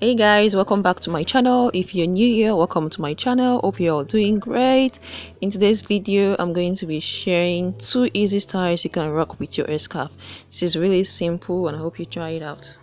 Hey guys, welcome back to my channel. If you're new here, welcome to my channel. Hope you're all doing great. In today's video, I'm going to be sharing 2 easy styles you can rock with your hair scarf. This is really simple and I hope you try it out.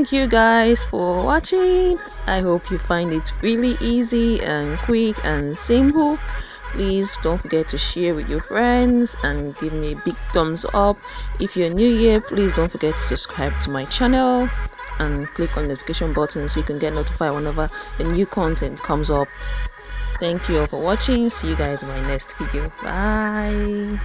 thank you guys for watching. I hope you find it really easy and quick and simple. Please don't forget to share with your friends and give me a big thumbs up. If you're new here, please don't forget to subscribe to my channel and click on the notification button so you can get notified whenever the new content comes up. Thank you all for watching. See you guys in my next video. Bye.